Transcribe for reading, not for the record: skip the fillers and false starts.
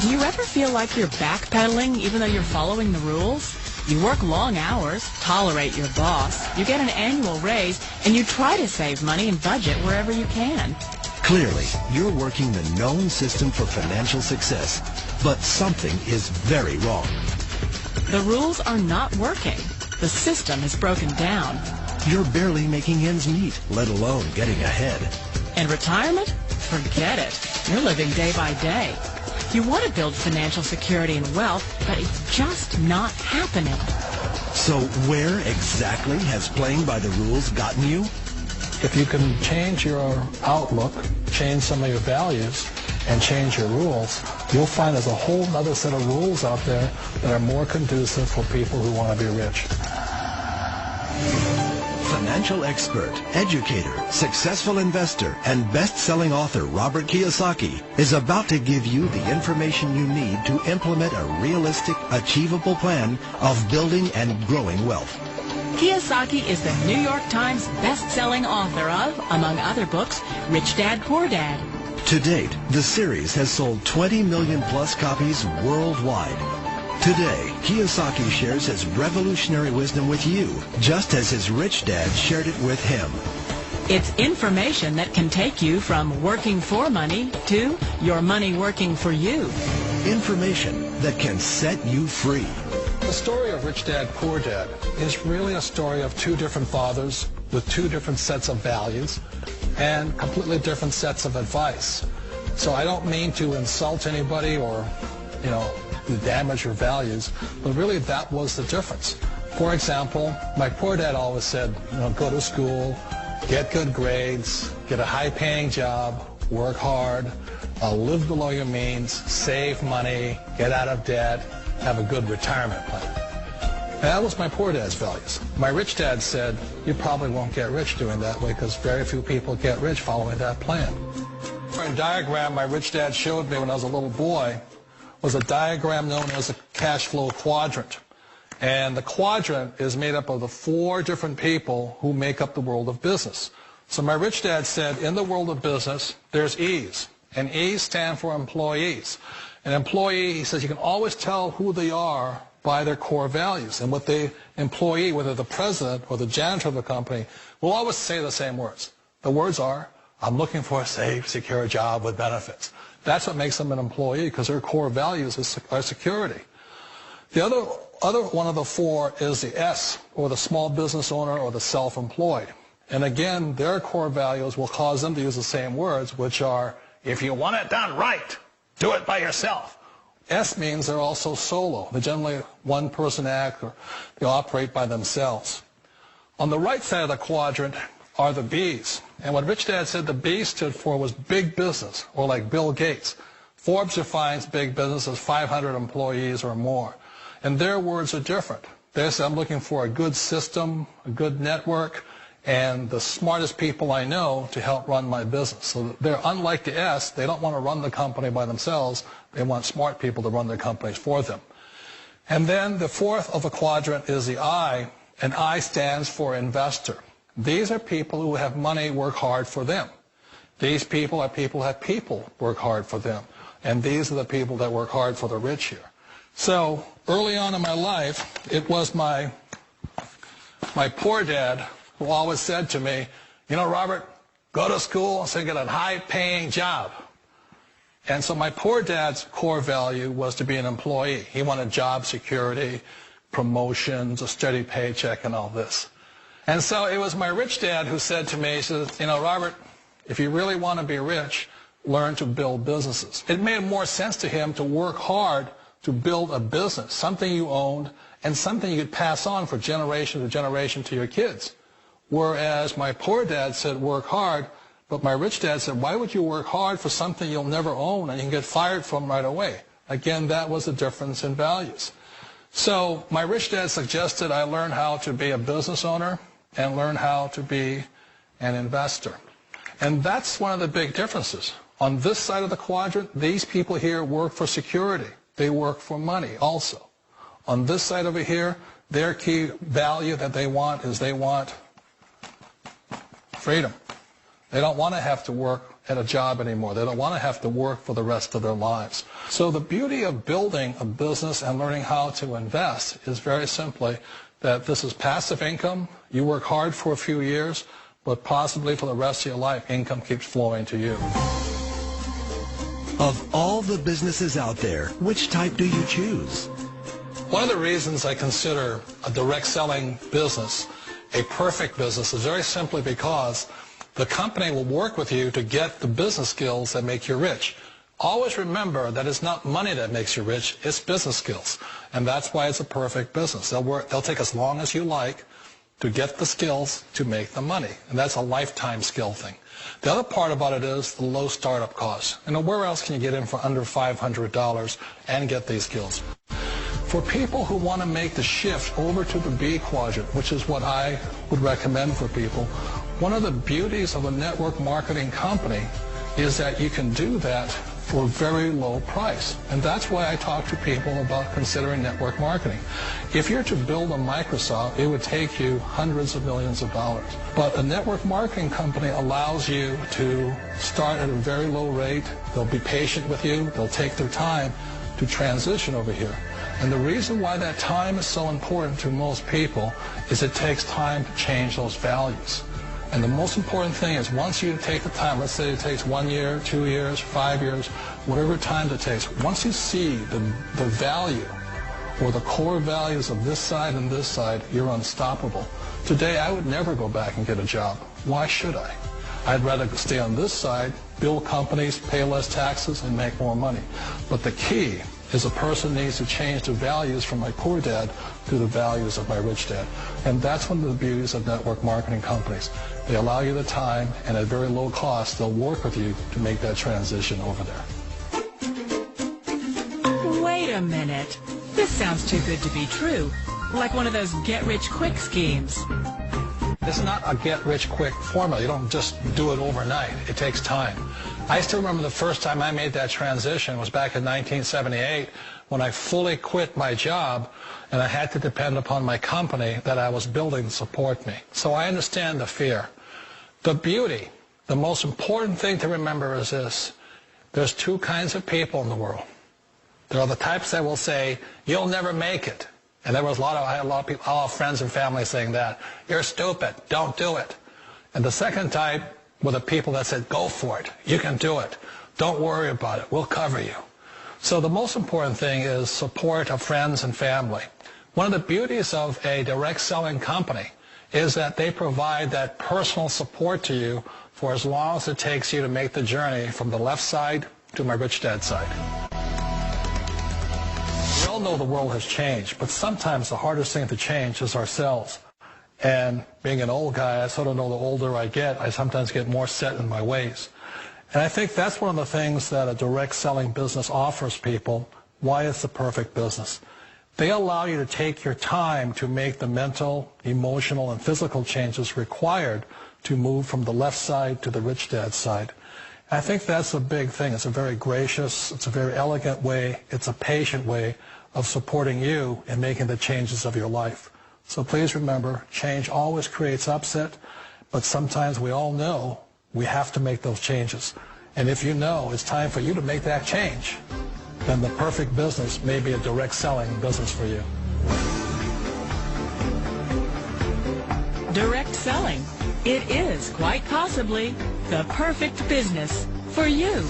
Do you ever feel like you're backpedaling even though you're following the rules? You work long hours, tolerate your boss, you get an annual raise, and you try to save money and budget wherever you can. Clearly, you're working the known system for financial success, but something is very wrong. The rules are not working. The system is broken down. You're barely making ends meet, let alone getting ahead. And retirement? Forget it. You're living day by day. You want to build financial security and wealth, but it's just not happening. So where exactly has playing by the rules gotten you? If you can change your outlook, change some of your values, and change your rules, you'll find there's a whole other set of rules out there that are more conducive for people who want to be rich. Financial expert, educator, successful investor, and best-selling author Robert Kiyosaki is about to give you the information you need to implement a realistic, achievable plan of building and growing wealth. Kiyosaki is the New York Times best-selling author of, among other books, Rich Dad, Poor Dad. To date, the series has sold 20 million plus copies worldwide. Today, Kiyosaki shares his revolutionary wisdom with you, just as his rich dad shared it with him. It's information that can take you from working for money to your money working for you. Information that can set you free. The story of Rich Dad, Poor Dad is really a story of two different fathers with two different sets of values and completely different sets of advice. So I don't mean to insult anybody or, damage your values, but really that was the difference. For example, my poor dad always said, go to school, get good grades, get a high-paying job, work hard, live below your means, save money, get out of debt, have a good retirement plan. That was my poor dad's values. My rich dad said, you probably won't get rich doing that way because very few people get rich following that plan. A diagram my rich dad showed me when I was a little boy was a diagram known as a cash flow quadrant. And the quadrant is made up of the four different people who make up the world of business. So my rich dad said, in the world of business, there's E's. And E's stand for employees. An employee, he says, you can always tell who they are by their core values. And what the employee, whether the president or the janitor of the company, will always say the same words. The words are, I'm looking for a safe, secure job with benefits. That's what makes them an employee, because their core values are security. The other one of the four is the S, or the small business owner or the self-employed. And again, their core values will cause them to use the same words, which are, if you want it done right, do it by yourself. S means they're also solo. They're generally one-person act, or they operate by themselves. On the right side of the quadrant are the B's. And what Rich Dad said the B stood for was big business, or like Bill Gates. Forbes defines big business as 500 employees or more. And their words are different. They say, I'm looking for a good system, a good network, and the smartest people I know to help run my business. So they're unlike the S. They don't want to run the company by themselves. They want smart people to run their companies for them. And then the fourth of the quadrant is the I, and I stands for investor. These are people who have money work hard for them. These people are people who have people work hard for them. And these are the people that work hard for the rich here. So early on in my life, it was my poor dad who always said to me, Robert, go to school so you get a high-paying job. And so my poor dad's core value was to be an employee. He wanted job security, promotions, a steady paycheck, and all this. And so it was my rich dad who said to me, he says, Robert, if you really want to be rich, learn to build businesses. It made more sense to him to work hard to build a business, something you owned and something you could pass on for generation to generation to your kids. Whereas my poor dad said work hard, but my rich dad said, why would you work hard for something you'll never own and you can get fired from right away? Again, that was the difference in values. So my rich dad suggested I learn how to be a business owner and learn how to be an investor. And that's one of the big differences. On this side of the quadrant, these people here work for security. They work for money also. On this side over here, their key value that they want is they want freedom. They don't want to have to work at a job anymore. They don't want to have to work for the rest of their lives. So the beauty of building a business and learning how to invest is very simply that this is passive income. You work hard for a few years, but possibly for the rest of your life, income keeps flowing to you. Of all the businesses out there, which type do you choose? One of the reasons I consider a direct selling business a perfect business is very simply because the company will work with you to get the business skills that make you rich. Always remember that it's not money that makes you rich, it's business skills. And that's why it's a perfect business. They'll take as long as you like to get the skills to make the money. And that's a lifetime skill thing. The other part about it is the low startup cost. You know, where else can you get in for under $500 and get these skills? For people who want to make the shift over to the B quadrant, which is what I would recommend for people, one of the beauties of a network marketing company is that you can do that for a very low price. And that's why I talk to people about considering network marketing. If you're to build a Microsoft, it would take you hundreds of millions of dollars. But a network marketing company allows you to start at a very low rate. They'll be patient with you. They'll take their time to transition over here. And the reason why that time is so important to most people is it takes time to change those values. And the most important thing is once you take the time, let's say it takes 1 year, 2 years, 5 years, whatever time it takes, once you see the value or the core values of this side and this side, you're unstoppable. Today, I would never go back and get a job. Why should I? I'd rather stay on this side, build companies, pay less taxes, and make more money. But the key is a person needs to change the values from my poor dad to the values of my rich dad. And that's one of the beauties of network marketing companies. They allow you the time, and at very low cost, they'll work with you to make that transition over there. Wait a minute. This sounds too good to be true. Like one of those get-rich-quick schemes. It's not a get-rich-quick formula. You don't just do it overnight. It takes time. I still remember the first time I made that transition was back in 1978 when I fully quit my job and I had to depend upon my company that I was building to support me. So I understand the fear. The beauty, the most important thing to remember is this. There's two kinds of people in the world. There are the types that will say, you'll never make it. And I had a lot of people, all friends and family saying that. You're stupid. Don't do it. And the second type were the people that said, go for it. You can do it. Don't worry about it. We'll cover you. So the most important thing is support of friends and family. One of the beauties of a direct selling company is that they provide that personal support to you for as long as it takes you to make the journey from the left side to my rich dad side. We all know the world has changed, but sometimes the hardest thing to change is ourselves. And being an old guy, I sort of know the older I get, I sometimes get more set in my ways. And I think that's one of the things that a direct selling business offers people, why it's the perfect business. They allow you to take your time to make the mental, emotional, and physical changes required to move from the left side to the rich dad side. And I think that's a big thing. It's a very gracious, it's a very elegant way, it's a patient way of supporting you in making the changes of your life. So please remember, change always creates upset, but sometimes we all know we have to make those changes. And if you know it's time for you to make that change, then the perfect business may be a direct selling business for you. Direct selling. It is quite possibly the perfect business for you.